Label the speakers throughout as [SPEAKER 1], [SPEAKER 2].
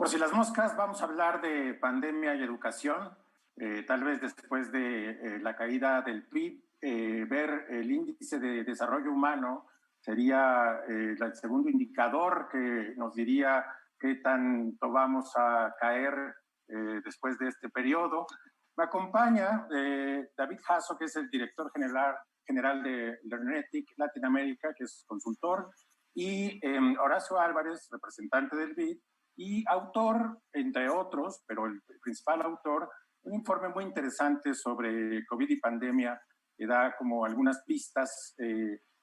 [SPEAKER 1] Por si las moscas, vamos a hablar de pandemia y educación. Tal vez después de la caída del PIB, ver el índice de desarrollo humano sería el segundo indicador que nos diría qué tanto vamos a caer después de este periodo. Me acompaña David Jasso, que es el director general de Learnetic Latinoamérica, que es consultor, y Horacio Álvarez, representante del BID, y autor, entre otros, pero el principal autor, un informe muy interesante sobre COVID y pandemia que da como algunas pistas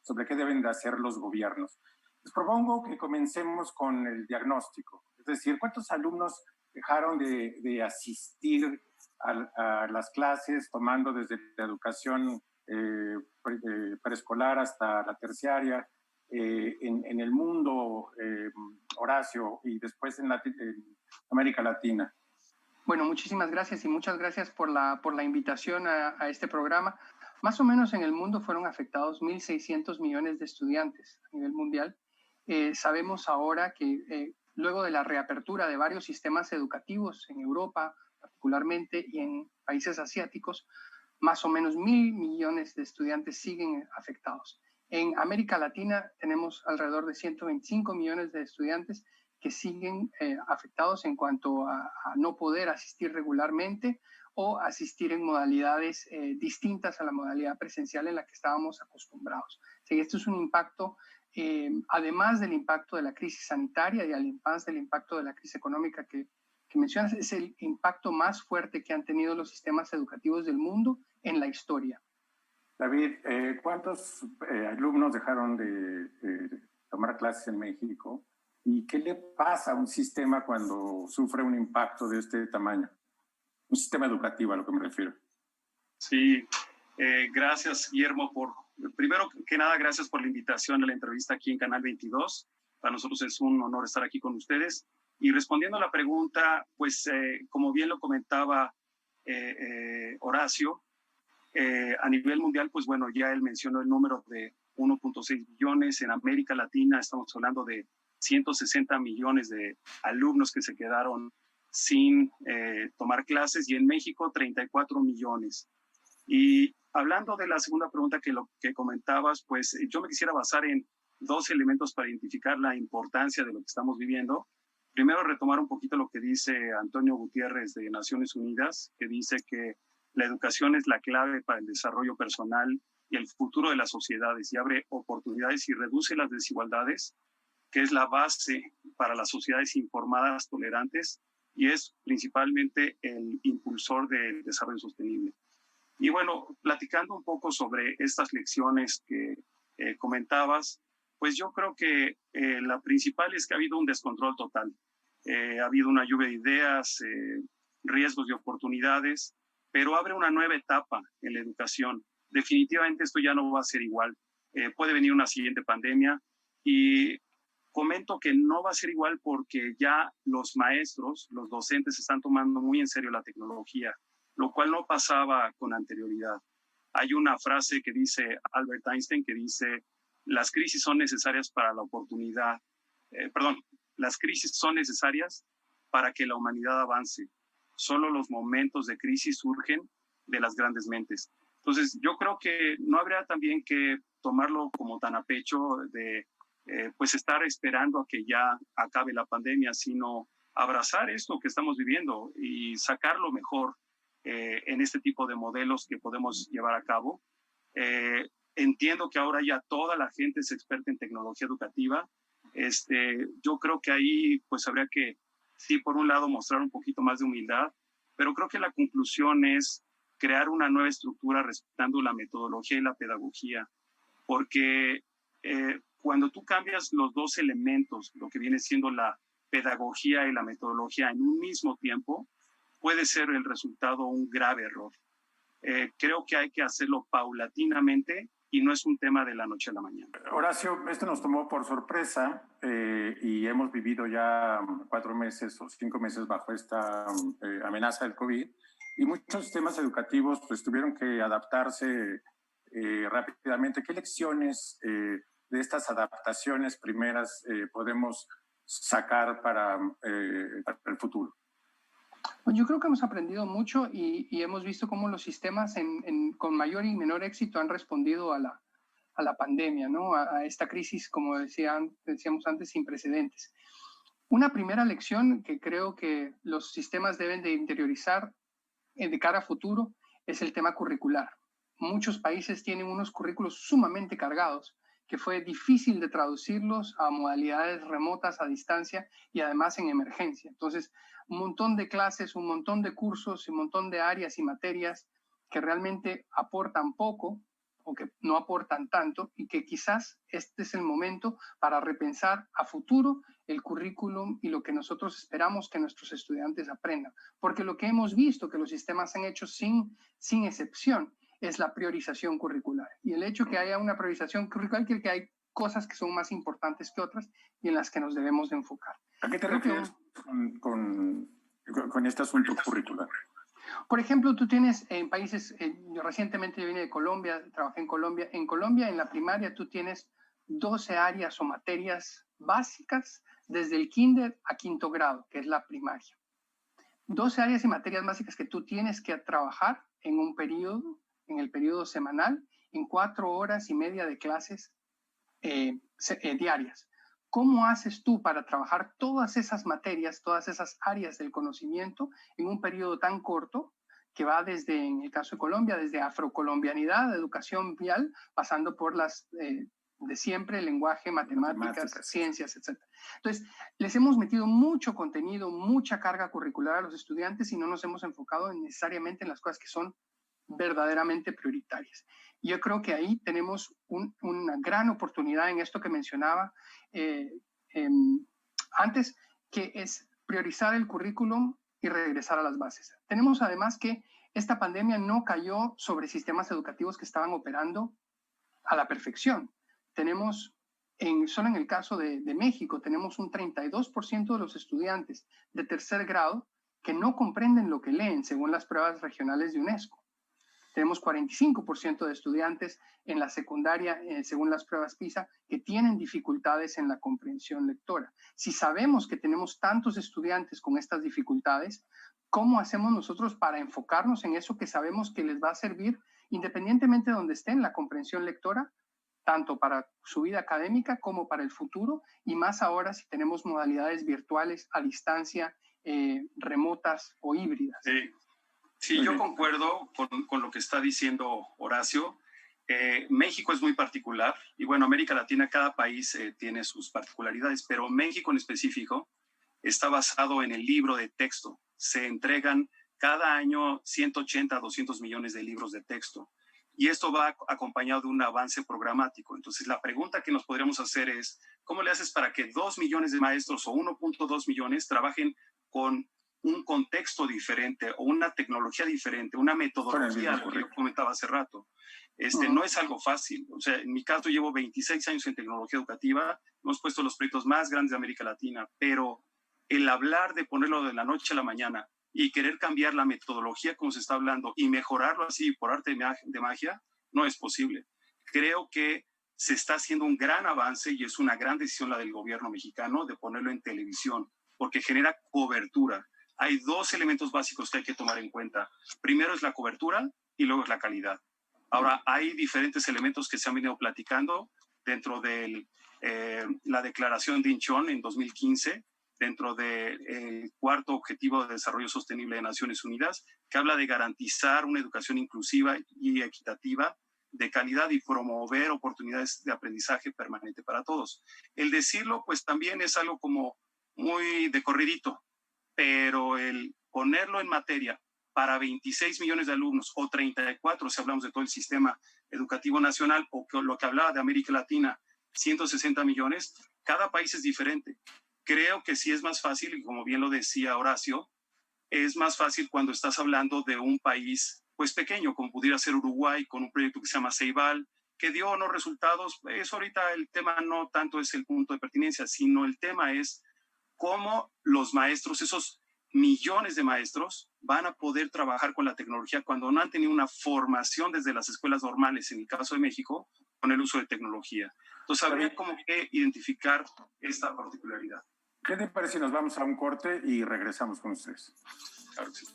[SPEAKER 1] sobre qué deben de hacer los gobiernos. Les propongo que comencemos con el diagnóstico, es decir, ¿cuántos alumnos dejaron de asistir a las clases, tomando desde la educación preescolar hasta la terciaria, en el mundo, Horacio, y después en América Latina?
[SPEAKER 2] Bueno, muchísimas gracias y muchas gracias por la invitación a este programa. Más o menos en el mundo fueron afectados 1.600 millones de estudiantes a nivel mundial. Sabemos ahora que luego de la reapertura de varios sistemas educativos en Europa particularmente y en países asiáticos, más o menos 1.000 millones de estudiantes siguen afectados. En América Latina tenemos alrededor de 125 millones de estudiantes que siguen afectados en cuanto a no poder asistir regularmente o asistir en modalidades distintas a la modalidad presencial en la que estábamos acostumbrados. O sea, esto es un impacto, además del impacto de la crisis sanitaria y además del impacto de la crisis económica que mencionas, es el impacto más fuerte que han tenido los sistemas educativos del mundo en la historia.
[SPEAKER 1] David, ¿cuántos alumnos dejaron de tomar clases en México? ¿Y qué le pasa a un sistema cuando sufre un impacto de este tamaño? Un sistema educativo, a lo que me refiero.
[SPEAKER 3] Sí, gracias, Guillermo. Primero que nada, gracias por la invitación a la entrevista aquí en Canal 22. Para nosotros es un honor estar aquí con ustedes. Y respondiendo a la pregunta, pues como bien lo comentaba Horacio, a nivel mundial, pues bueno, ya él mencionó el número de 1.6 billones. En América Latina estamos hablando de 160 millones de alumnos que se quedaron sin tomar clases, y en México 34 millones. Y hablando de la segunda pregunta que comentabas, pues yo me quisiera basar en dos elementos para identificar la importancia de lo que estamos viviendo. Primero, retomar un poquito lo que dice Antonio Gutiérrez de Naciones Unidas, que dice que la educación es la clave para el desarrollo personal y el futuro de las sociedades, y abre oportunidades y reduce las desigualdades, que es la base para las sociedades informadas, tolerantes, y es principalmente el impulsor del desarrollo sostenible. Y bueno, platicando un poco sobre estas lecciones que comentabas, pues yo creo que la principal es que ha habido un descontrol total. Ha habido una lluvia de ideas, riesgos y oportunidades, pero abre una nueva etapa en la educación. Definitivamente esto ya no va a ser igual. Puede venir una siguiente pandemia, y comento que no va a ser igual porque ya los maestros, los docentes están tomando muy en serio la tecnología, lo cual no pasaba con anterioridad. Hay una frase que dice Albert Einstein, que dice: las crisis son necesarias para la oportunidad. Las crisis son necesarias para que la humanidad avance. Solo los momentos de crisis surgen de las grandes mentes. Entonces, yo creo que no habría también que tomarlo como tan a pecho de pues estar esperando a que ya acabe la pandemia, sino abrazar esto que estamos viviendo y sacar lo mejor en este tipo de modelos que podemos llevar a cabo. Entiendo que ahora ya toda la gente es experta en tecnología educativa. Yo creo que ahí pues habría que, sí, por un lado mostrar un poquito más de humildad, pero creo que la conclusión es crear una nueva estructura respetando la metodología y la pedagogía, porque cuando tú cambias los dos elementos, lo que viene siendo la pedagogía y la metodología en un mismo tiempo, puede ser el resultado un grave error. Creo que hay que hacerlo paulatinamente y no es un tema de la noche a la mañana.
[SPEAKER 1] Horacio, esto nos tomó por sorpresa y hemos vivido ya 4 meses o 5 meses bajo esta amenaza del COVID, y muchos sistemas educativos pues tuvieron que adaptarse rápidamente. ¿Qué lecciones de estas adaptaciones primeras podemos sacar para el futuro?
[SPEAKER 2] Pues yo creo que hemos aprendido mucho y hemos visto cómo los sistemas con mayor y menor éxito han respondido a la pandemia, ¿no? A esta crisis, como decíamos antes, sin precedentes. Una primera lección que creo que los sistemas deben de interiorizar de cara a futuro es el tema curricular. Muchos países tienen unos currículos sumamente cargados que fue difícil de traducirlos a modalidades remotas, a distancia y además en emergencia. Entonces, un montón de clases, un montón de cursos, un montón de áreas y materias que realmente aportan poco o que no aportan tanto y que quizás este es el momento para repensar a futuro el currículum y lo que nosotros esperamos que nuestros estudiantes aprendan. Porque lo que hemos visto que los sistemas han hecho sin excepción es la priorización curricular. Y el hecho que haya una priorización curricular quiere que hay cosas que son más importantes que otras y en las que nos debemos de enfocar.
[SPEAKER 1] ¿A qué te refieres con este asunto curricular?
[SPEAKER 2] Por ejemplo, tú tienes en países, yo recientemente vine de Colombia, trabajé en Colombia. En Colombia, en la primaria, tú tienes 12 áreas o materias básicas desde el kinder a quinto grado, que es la primaria. 12 áreas y materias básicas que tú tienes que trabajar en un periodo, en el periodo semanal, en 4 horas y media de clases diarias. ¿Cómo haces tú para trabajar todas esas materias, todas esas áreas del conocimiento en un periodo tan corto que va desde, en el caso de Colombia, desde afrocolombianidad, educación vial, pasando por las de siempre, lenguaje, matemáticas, ciencias, etc. Entonces, les hemos metido mucho contenido, mucha carga curricular a los estudiantes y no nos hemos enfocado necesariamente en las cosas que son verdaderamente prioritarias. Yo creo que ahí tenemos una gran oportunidad en esto que mencionaba antes, que es priorizar el currículum y regresar a las bases. Tenemos además que esta pandemia no cayó sobre sistemas educativos que estaban operando a la perfección. Tenemos, solo en el caso de México, tenemos un 32% de los estudiantes de tercer grado que no comprenden lo que leen según las pruebas regionales de UNESCO. Tenemos 45% de estudiantes en la secundaria, según las pruebas PISA, que tienen dificultades en la comprensión lectora. Si sabemos que tenemos tantos estudiantes con estas dificultades, ¿cómo hacemos nosotros para enfocarnos en eso que sabemos que les va a servir independientemente de donde estén la comprensión lectora, tanto para su vida académica como para el futuro, y más ahora si tenemos modalidades virtuales a distancia, remotas o híbridas?
[SPEAKER 3] Sí, yo concuerdo con lo que está diciendo Horacio. México es muy particular y bueno, América Latina, cada país tiene sus particularidades, pero México en específico está basado en el libro de texto. Se entregan cada año 180 a 200 millones de libros de texto y esto va acompañado de un avance programático. Entonces la pregunta que nos podríamos hacer es, ¿cómo le haces para que 2 millones de maestros o 1.2 millones trabajen con un contexto diferente o una tecnología diferente, una metodología, lo que yo comentaba hace rato? No es algo fácil. O sea, en mi caso llevo 26 años en tecnología educativa, hemos puesto los proyectos más grandes de América Latina, pero el hablar de ponerlo de la noche a la mañana y querer cambiar la metodología como se está hablando y mejorarlo así por arte de magia, no es posible. Creo que se está haciendo un gran avance y es una gran decisión la del gobierno mexicano de ponerlo en televisión, porque genera cobertura. Hay 2 elementos básicos que hay que tomar en cuenta. Primero es la cobertura y luego es la calidad. Ahora, hay diferentes elementos que se han venido platicando dentro de la declaración de Incheon en 2015, dentro del cuarto objetivo de desarrollo sostenible de Naciones Unidas, que habla de garantizar una educación inclusiva y equitativa de calidad y promover oportunidades de aprendizaje permanente para todos. El decirlo, pues también es algo como muy de corridito, pero el ponerlo en materia para 26 millones de alumnos o 34, si hablamos de todo el sistema educativo nacional, o lo que hablaba de América Latina, 160 millones, cada país es diferente. Creo que sí es más fácil, y como bien lo decía Horacio, es más fácil cuando estás hablando de un país pues pequeño, como pudiera ser Uruguay, con un proyecto que se llama Ceibal, que dio unos resultados. Eso ahorita el tema no tanto es el punto de pertinencia, sino el tema es cómo los maestros, esos millones de maestros, van a poder trabajar con la tecnología cuando no han tenido una formación desde las escuelas normales, en el caso de México, con el uso de tecnología. Entonces habría como que identificar esta particularidad.
[SPEAKER 1] ¿Qué te parece si nos vamos a un corte y regresamos con ustedes?
[SPEAKER 3] Claro que sí.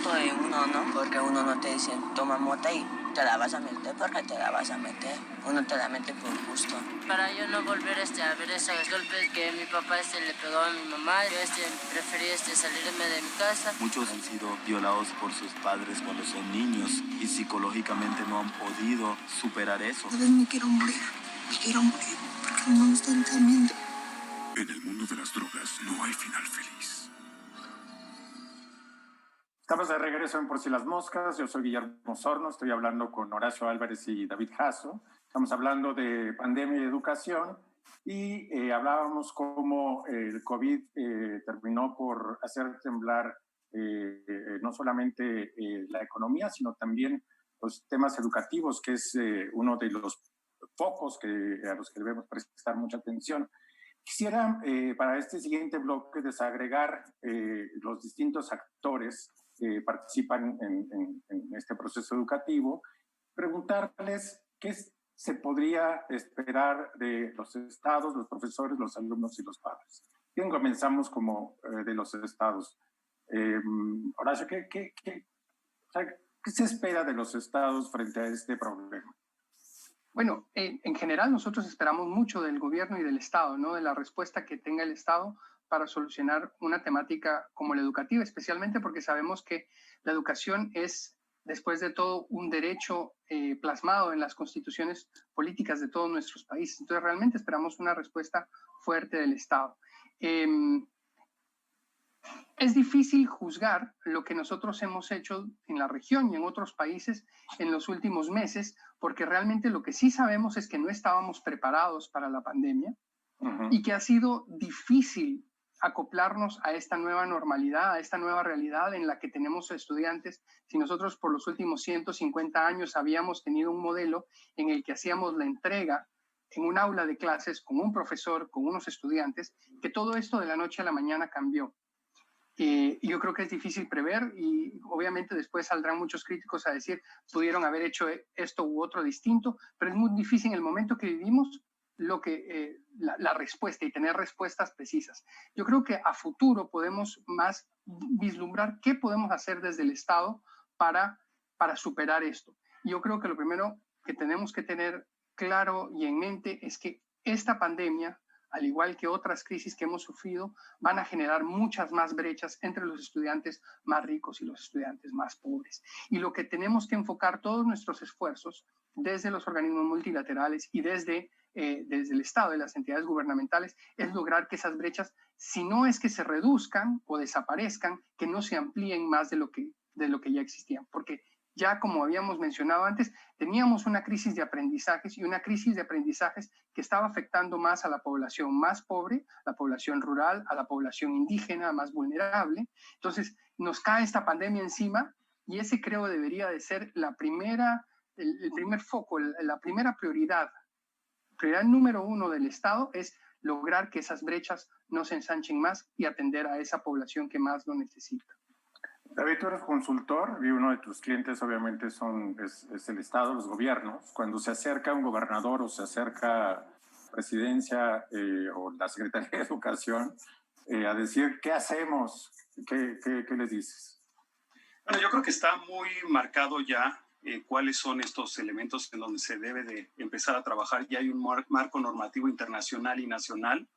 [SPEAKER 4] De uno, ¿no? Porque uno no te dice, toma mota y te la vas a meter porque te la vas a meter. Uno te la mete por gusto.
[SPEAKER 5] Para yo no volver a ver esos golpes que mi papá le pegó a mi mamá, yo preferí salirme de mi casa.
[SPEAKER 6] Muchos han sido violados por sus padres cuando son niños y psicológicamente no han podido superar eso.
[SPEAKER 7] A veces me quiero morir porque no me están temiendo.
[SPEAKER 8] En el mundo de las drogas no hay final feliz.
[SPEAKER 1] Estamos de regreso en Por si las moscas. Yo soy Guillermo Sorno, estoy hablando con Horacio Álvarez y David Jasso. Estamos hablando de pandemia y educación y hablábamos cómo el COVID terminó por hacer temblar no solamente la economía, sino también los temas educativos, que es uno de los focos a los que debemos prestar mucha atención. Quisiera para este siguiente bloque desagregar los distintos actores que participan en este proceso educativo, preguntarles qué se podría esperar de los estados, los profesores, los alumnos y los padres. Bien, comenzamos como de los estados. Horacio, ¿qué se espera de los estados frente a este problema?
[SPEAKER 2] Bueno, en general nosotros esperamos mucho del gobierno y del Estado, ¿no? De la respuesta que tenga el Estado para solucionar una temática como la educativa, especialmente porque sabemos que la educación es, después de todo, un derecho plasmado en las constituciones políticas de todos nuestros países. Entonces, realmente esperamos una respuesta fuerte del Estado. Es difícil juzgar lo que nosotros hemos hecho en la región y en otros países en los últimos meses, porque realmente lo que sí sabemos es que no estábamos preparados para la pandemia y que ha sido difícil acoplarnos a esta nueva normalidad, a esta nueva realidad en la que tenemos estudiantes. Si nosotros por los últimos 150 años habíamos tenido un modelo en el que hacíamos la entrega en un aula de clases con un profesor, con unos estudiantes, que todo esto de la noche a la mañana cambió. Yo creo que es difícil prever y obviamente después saldrán muchos críticos a decir pudieron haber hecho esto u otro distinto, pero es muy difícil en el momento que vivimos la respuesta y tener respuestas precisas. Yo creo que a futuro podemos más vislumbrar qué podemos hacer desde el Estado para superar esto. Yo creo que lo primero que tenemos que tener claro y en mente es que esta pandemia, al igual que otras crisis que hemos sufrido, van a generar muchas más brechas entre los estudiantes más ricos y los estudiantes más pobres. Y lo que tenemos que enfocar todos nuestros esfuerzos desde los organismos multilaterales y desde el Estado y las entidades gubernamentales es lograr que esas brechas, si no es que se reduzcan o desaparezcan, que no se amplíen más de lo que ya existían. Porque ya como habíamos mencionado antes, teníamos una crisis de aprendizajes y una crisis de aprendizajes que estaba afectando más a la población más pobre, la población rural, a la población indígena más vulnerable. Entonces nos cae esta pandemia encima y ese creo debería de ser el primer foco, la primera prioridad. Prioridad número uno del Estado es lograr que esas brechas no se ensanchen más y atender a esa población que más lo necesita.
[SPEAKER 1] David, tú eres consultor y uno de tus clientes obviamente es el Estado, los gobiernos. Cuando se acerca un gobernador o se acerca presidencia o la Secretaría de Educación a decir, ¿qué hacemos? ¿Qué les dices?
[SPEAKER 3] Bueno, yo creo que está muy marcado ya cuáles son estos elementos en donde se debe de empezar a trabajar. Ya hay un marco normativo internacional y nacional.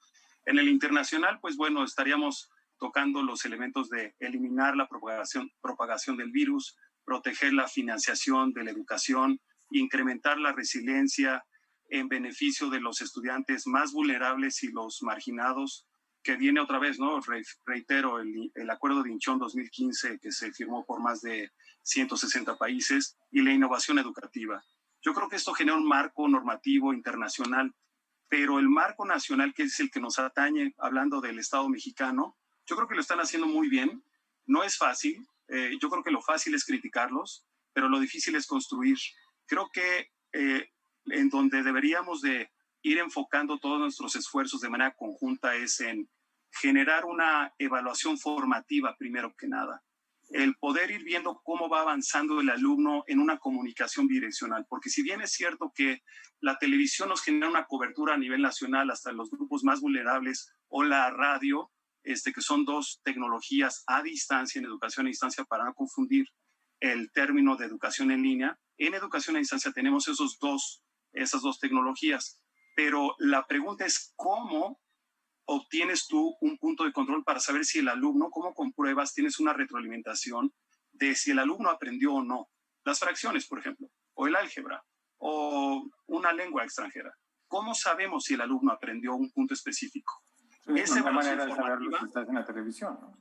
[SPEAKER 3] En el internacional, pues bueno, estaríamos tocando los elementos de eliminar la propagación del virus, proteger la financiación de la educación, incrementar la resiliencia en beneficio de los estudiantes más vulnerables y los marginados, que viene otra vez, ¿no? Reitero, el Acuerdo de Inchón 2015 que se firmó por más de 160 países y la innovación educativa. Yo creo que esto genera un marco normativo internacional, pero el marco nacional, que es el que nos atañe, hablando del Estado mexicano, yo creo que lo están haciendo muy bien. No es fácil. Yo creo que lo fácil es criticarlos, pero lo difícil es construir. Creo que en donde deberíamos de ir enfocando todos nuestros esfuerzos de manera conjunta es en generar una evaluación formativa, primero que nada. el poder ir viendo cómo va avanzando el alumno en una comunicación bidireccional, porque si bien es cierto que la televisión nos genera una cobertura a nivel nacional hasta los grupos más vulnerables, o la radio, que son dos tecnologías a distancia, en educación a distancia, para no confundir el término de educación en línea. En educación a distancia tenemos esas dos tecnologías, pero la pregunta es cómo obtienes tú un punto de control para saber si el alumno, cómo compruebas, tienes una retroalimentación de si el alumno aprendió o no. Las fracciones, por ejemplo, o el álgebra, o una lengua extranjera. ¿Cómo sabemos si el alumno aprendió un punto específico?
[SPEAKER 1] Esa manera de saberlo si estás en la televisión, ¿no?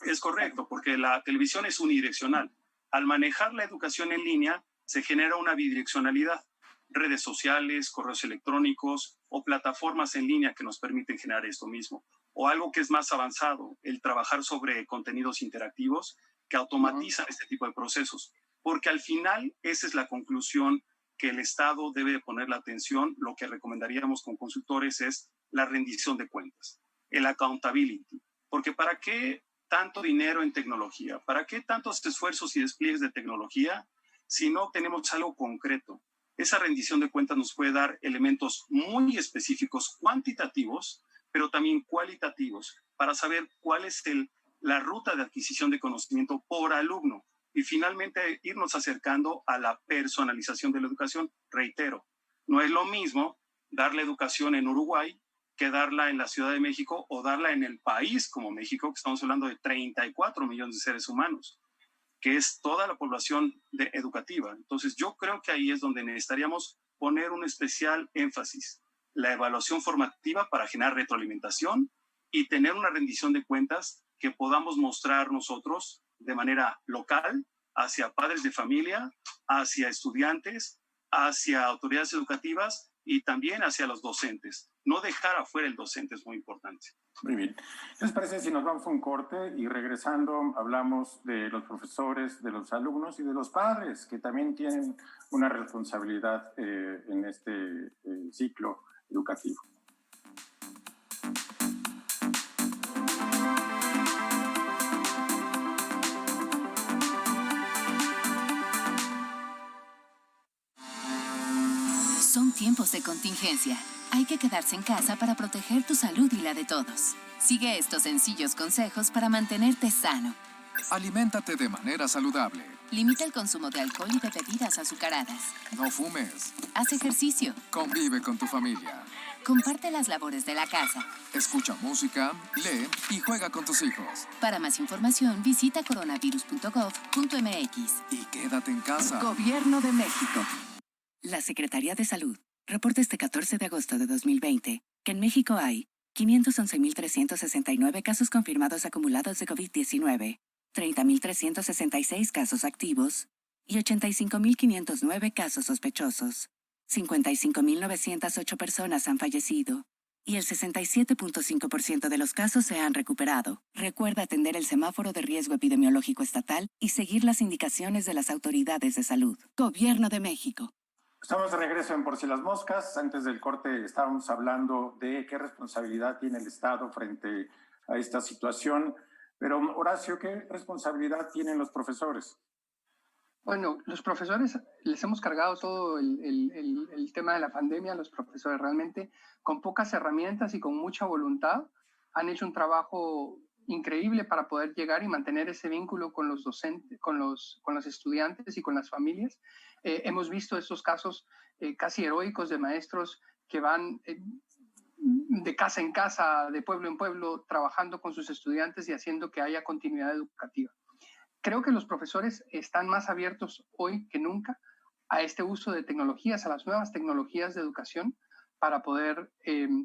[SPEAKER 3] Es correcto, porque la televisión es unidireccional. Al manejar la educación en línea, se genera una bidireccionalidad. Redes sociales, correos electrónicos o plataformas en línea que nos permiten generar esto mismo. O algo que es más avanzado, el trabajar sobre contenidos interactivos que automatizan este tipo de procesos. Porque al final, esa es la conclusión que el Estado debe de poner la atención. Lo que recomendaríamos con consultores es la rendición de cuentas, el accountability. Porque ¿para qué tanto dinero en tecnología? ¿Para qué tantos esfuerzos y despliegues de tecnología si no tenemos algo concreto? Esa rendición de cuentas nos puede dar elementos muy específicos, cuantitativos, pero también cualitativos, para saber cuál es la ruta de adquisición de conocimiento por alumno y finalmente irnos acercando a la personalización de la educación. Reitero, no es lo mismo dar la educación en Uruguay que darla en la Ciudad de México o darla en el país como México, que estamos hablando de 34 millones de seres humanos, que es toda la población educativa. Entonces, yo creo que ahí es donde necesitaríamos poner un especial énfasis, la evaluación formativa para generar retroalimentación y tener una rendición de cuentas que podamos mostrar nosotros de manera local hacia padres de familia, hacia estudiantes, hacia autoridades educativas y también hacia los docentes. No dejar afuera el docente es muy importante.
[SPEAKER 1] Muy bien. ¿Qué les parece si nos vamos a un corte y regresando hablamos de los profesores, de los alumnos y de los padres, que también tienen una responsabilidad en este ciclo educativo?
[SPEAKER 9] Son tiempos de contingencia. Hay que quedarse en casa para proteger tu salud y la de todos. Sigue estos sencillos consejos para mantenerte sano.
[SPEAKER 10] Aliméntate de manera saludable.
[SPEAKER 9] Limita el consumo de alcohol y de bebidas azucaradas.
[SPEAKER 10] No fumes.
[SPEAKER 9] Haz ejercicio.
[SPEAKER 10] Convive con tu familia.
[SPEAKER 9] Comparte las labores de la casa.
[SPEAKER 10] Escucha música, lee y juega con tus hijos.
[SPEAKER 9] Para más información, visita coronavirus.gov.mx.
[SPEAKER 10] Y quédate en casa.
[SPEAKER 9] Gobierno de México. La Secretaría de Salud reporta este 14 de agosto de 2020 que en México hay 511.369 casos confirmados acumulados de COVID-19, 30.366 casos activos y 85.509 casos sospechosos. 55.908 personas han fallecido y el 67.5% de los casos se han recuperado. Recuerda atender el semáforo de riesgo epidemiológico estatal y seguir las indicaciones de las autoridades de salud. Gobierno de México.
[SPEAKER 1] Estamos de regreso en Por si las moscas. Antes del corte estábamos hablando de qué responsabilidad tiene el Estado frente a esta situación. Pero, Horacio, ¿qué responsabilidad tienen los profesores?
[SPEAKER 2] Bueno, los profesores les hemos cargado todo el tema de la pandemia. Los profesores realmente con pocas herramientas y con mucha voluntad han hecho un trabajo increíble para poder llegar y mantener ese vínculo con los docentes, con los estudiantes y con las familias. Hemos visto estos casos casi heroicos de maestros que van de casa en casa, de pueblo en pueblo, trabajando con sus estudiantes y haciendo que haya continuidad educativa. Creo que los profesores están más abiertos hoy que nunca a este uso de tecnologías, a las nuevas tecnologías de educación para poder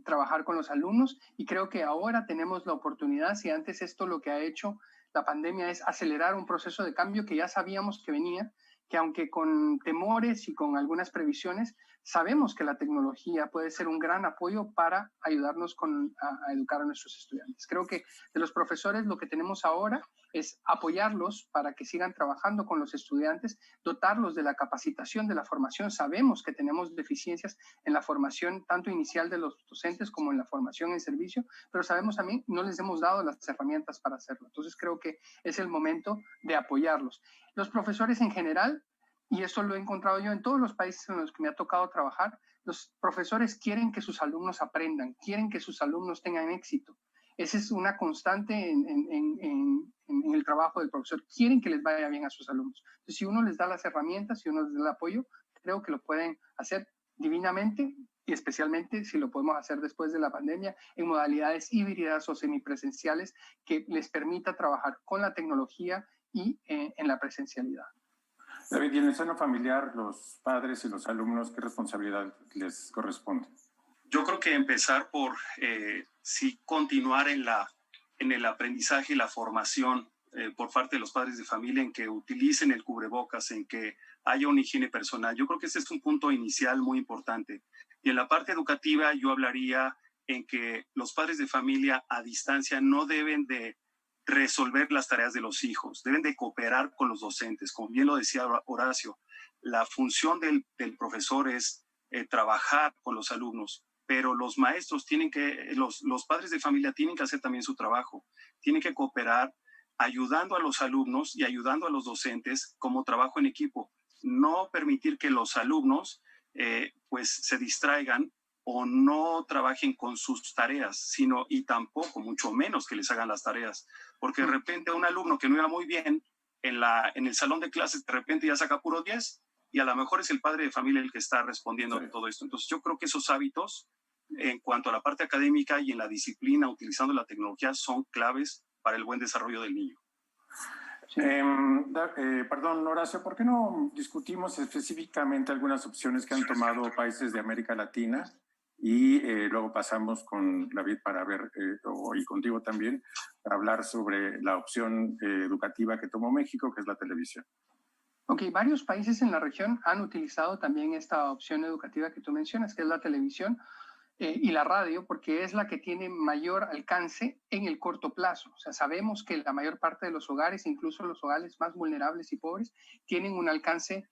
[SPEAKER 2] trabajar con los alumnos, y creo que ahora tenemos la oportunidad. Si antes esto lo que ha hecho la pandemia es acelerar un proceso de cambio que ya sabíamos que venía, que aunque con temores y con algunas previsiones, sabemos que la tecnología puede ser un gran apoyo para ayudarnos a educar a nuestros estudiantes. Creo que de los profesores lo que tenemos ahora es apoyarlos para que sigan trabajando con los estudiantes, dotarlos de la capacitación, de la formación. Sabemos que tenemos deficiencias en la formación tanto inicial de los docentes como en la formación en servicio, pero sabemos también no les hemos dado las herramientas para hacerlo. Entonces creo que es el momento de apoyarlos. Los profesores en general, y esto lo he encontrado yo en todos los países en los que me ha tocado trabajar, los profesores quieren que sus alumnos aprendan, quieren que sus alumnos tengan éxito. Esa es una constante en el trabajo del profesor. Quieren que les vaya bien a sus alumnos. Entonces, si uno les da las herramientas, si uno les da el apoyo, creo que lo pueden hacer divinamente, y especialmente si lo podemos hacer después de la pandemia en modalidades híbridas o semipresenciales que les permita trabajar con la tecnología y en la presencialidad.
[SPEAKER 1] David, y en el seno familiar, los padres y los alumnos, ¿qué responsabilidad les corresponde?
[SPEAKER 3] Yo creo que empezar por sí continuar en el aprendizaje y la formación por parte de los padres de familia, en que utilicen el cubrebocas, en que haya una higiene personal. Yo creo que ese es un punto inicial muy importante. Y en la parte educativa yo hablaría en que los padres de familia a distancia no deben de resolver las tareas de los hijos, deben de cooperar con los docentes. Como bien lo decía Horacio, la función del profesor es trabajar con los alumnos, pero los maestros los padres de familia tienen que hacer también su trabajo, tienen que cooperar ayudando a los alumnos y ayudando a los docentes como trabajo en equipo. No permitir que los alumnos pues se distraigan o no trabajen con sus tareas, y tampoco, mucho menos que les hagan las tareas, porque de repente un alumno que no iba muy bien en el salón de clases, de repente ya saca puro 10, y a lo mejor es el padre de familia el que está respondiendo de todo esto. Entonces yo creo que esos hábitos, en cuanto a la parte académica y en la disciplina, utilizando la tecnología, son claves para el buen desarrollo del niño.
[SPEAKER 1] Sí. Perdón, Horacio, ¿por qué no discutimos específicamente algunas opciones que han tomado países de América Latina? Y luego pasamos con David para ver, y contigo también, para hablar sobre la opción educativa que tomó México, que es la televisión.
[SPEAKER 2] Ok, varios países en la región han utilizado también esta opción educativa que tú mencionas, que es la televisión y la radio, porque es la que tiene mayor alcance en el corto plazo. O sea, sabemos que la mayor parte de los hogares, incluso los hogares más vulnerables y pobres, tienen un alcance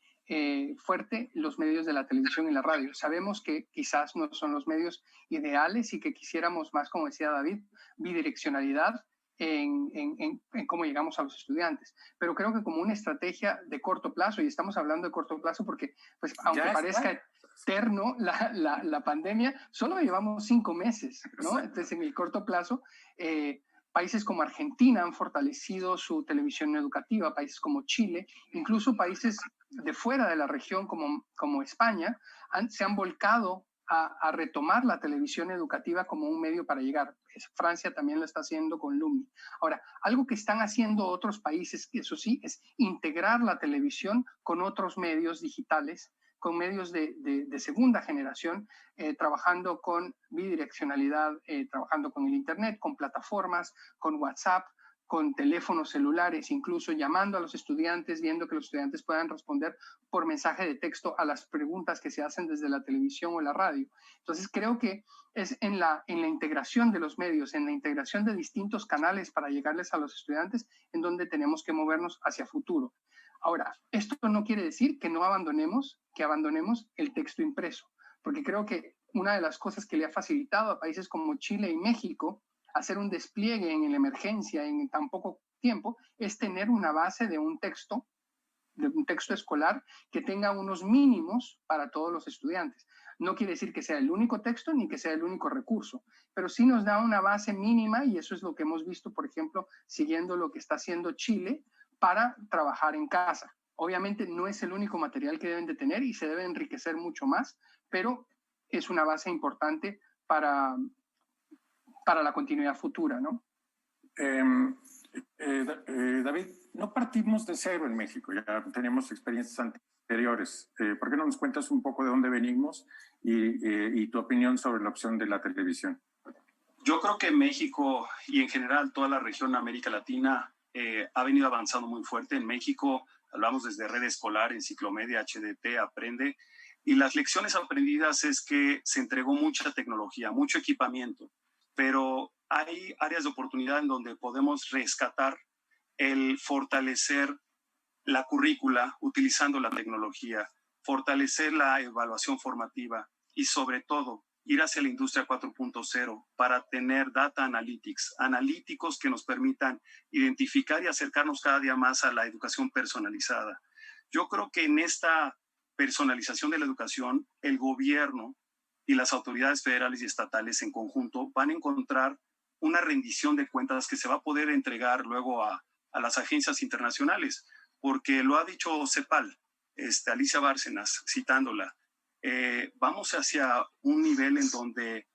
[SPEAKER 2] fuerte los medios de la televisión y la radio. Sabemos que quizás no son los medios ideales y que quisiéramos más, como decía David, bidireccionalidad en cómo llegamos a los estudiantes. Pero creo que como una estrategia de corto plazo, y estamos hablando de corto plazo porque, pues, aunque parezca eterno la pandemia, solo llevamos 5 meses, ¿no? Exacto. Entonces, en el corto plazo, países como Argentina han fortalecido su televisión educativa, países como Chile, incluso países de fuera de la región como España, se han volcado a retomar la televisión educativa como un medio para llegar. Francia también lo está haciendo con Lumni. Ahora, algo que están haciendo otros países, eso sí, es integrar la televisión con otros medios digitales, con medios de segunda generación, trabajando con bidireccionalidad, trabajando con el Internet, con plataformas, con WhatsApp, con teléfonos celulares, incluso llamando a los estudiantes, viendo que los estudiantes puedan responder por mensaje de texto a las preguntas que se hacen desde la televisión o la radio. Entonces, creo que es en la integración de los medios, en la integración de distintos canales para llegarles a los estudiantes, en donde tenemos que movernos hacia futuro. Ahora, esto no quiere decir que abandonemos el texto impreso, porque creo que una de las cosas que le ha facilitado a países como Chile y México hacer un despliegue en la emergencia en tan poco tiempo es tener una base de un texto escolar que tenga unos mínimos para todos los estudiantes. No quiere decir que sea el único texto ni que sea el único recurso, pero sí nos da una base mínima, y eso es lo que hemos visto, por ejemplo, siguiendo lo que está haciendo Chile para trabajar en casa. Obviamente no es el único material que deben de tener y se debe enriquecer mucho más, pero es una base importante para la continuidad futura, ¿no?
[SPEAKER 1] David, no partimos de cero en México, ya tenemos experiencias anteriores. ¿Por qué no nos cuentas un poco de dónde venimos y tu opinión sobre la opción de la televisión?
[SPEAKER 3] Yo creo que México y en general toda la región América Latina ha venido avanzando muy fuerte. En México hablamos desde Red Escolar, Enciclomedia, HDT, Aprende, y las lecciones aprendidas es que se entregó mucha tecnología, mucho equipamiento, pero hay áreas de oportunidad en donde podemos rescatar el fortalecer la currícula utilizando la tecnología, fortalecer la evaluación formativa y sobre todo ir hacia la industria 4.0 para tener data analytics, analíticos que nos permitan identificar y acercarnos cada día más a la educación personalizada. Yo creo que en esta personalización de la educación, el gobierno y las autoridades federales y estatales en conjunto van a encontrar una rendición de cuentas que se va a poder entregar luego a las agencias internacionales, porque lo ha dicho CEPAL, Alicia Bárcenas, citándola, vamos hacia un nivel en donde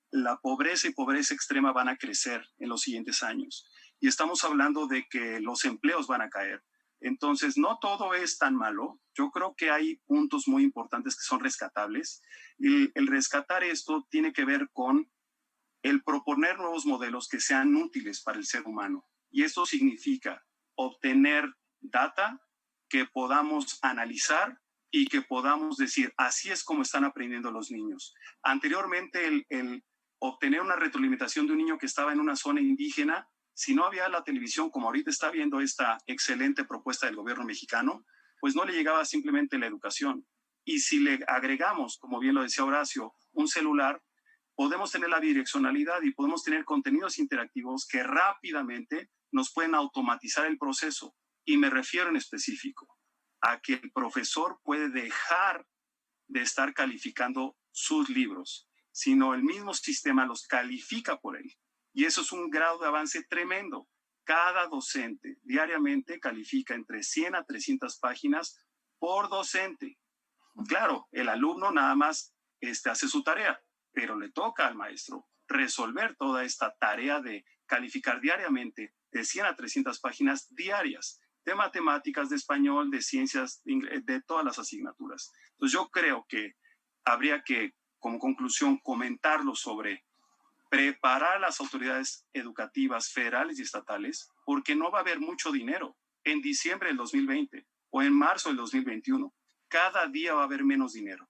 [SPEAKER 3] la pobreza y pobreza extrema van a crecer en los siguientes años. Y estamos hablando de que los empleos van a caer. Entonces, no todo es tan malo. Yo creo que hay puntos muy importantes que son rescatables. Y el rescatar esto tiene que ver con el proponer nuevos modelos que sean útiles para el ser humano. Y esto significa obtener data que podamos analizar y que podamos decir, así es como están aprendiendo los niños. Anteriormente, el obtener una retroalimentación de un niño que estaba en una zona indígena, si no había la televisión, como ahorita está viendo esta excelente propuesta del gobierno mexicano, pues no le llegaba simplemente la educación. Y si le agregamos, como bien lo decía Horacio, un celular, podemos tener la bidireccionalidad y podemos tener contenidos interactivos que rápidamente nos pueden automatizar el proceso. Y me refiero en específico a que el profesor puede dejar de estar calificando sus libros, sino el mismo sistema los califica por él. Y eso es un grado de avance tremendo. Cada docente diariamente califica entre 100 a 300 páginas por docente. Claro, el alumno nada más hace su tarea, pero le toca al maestro resolver toda esta tarea de calificar diariamente de 100 a 300 páginas diarias, de matemáticas, de español, de ciencias, de todas las asignaturas. Entonces yo creo que habría que, como conclusión, comentarlo sobre preparar a las autoridades educativas federales y estatales, porque no va a haber mucho dinero en diciembre del 2020 o en marzo del 2021. Cada día va a haber menos dinero.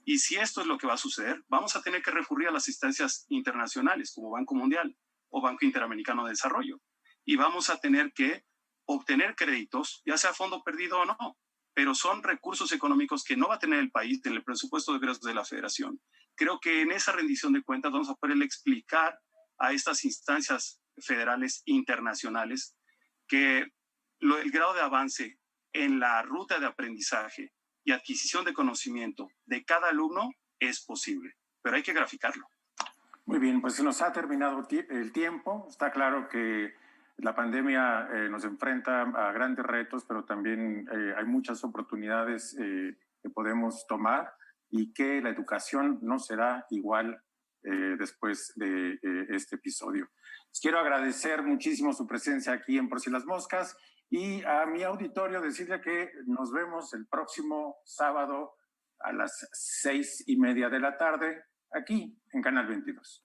[SPEAKER 3] Y si esto es lo que va a suceder, vamos a tener que recurrir a las instancias internacionales como Banco Mundial o Banco Interamericano de Desarrollo. Y vamos a tener que obtener créditos, ya sea a fondo perdido o no, pero son recursos económicos que no va a tener el país en el presupuesto de egresos de la Federación. Creo que en esa rendición de cuentas vamos a poder explicar a estas instancias federales internacionales que el grado de avance en la ruta de aprendizaje y adquisición de conocimiento de cada alumno es posible, pero hay que graficarlo.
[SPEAKER 1] Muy bien, pues se nos ha terminado el tiempo. Está claro que la pandemia nos enfrenta a grandes retos, pero también hay muchas oportunidades que podemos tomar y que la educación no será igual después de este episodio. Les quiero agradecer muchísimo su presencia aquí en Por Si las Moscas y a mi auditorio decirle que nos vemos el próximo sábado a las 6:30 de la tarde aquí en Canal 22.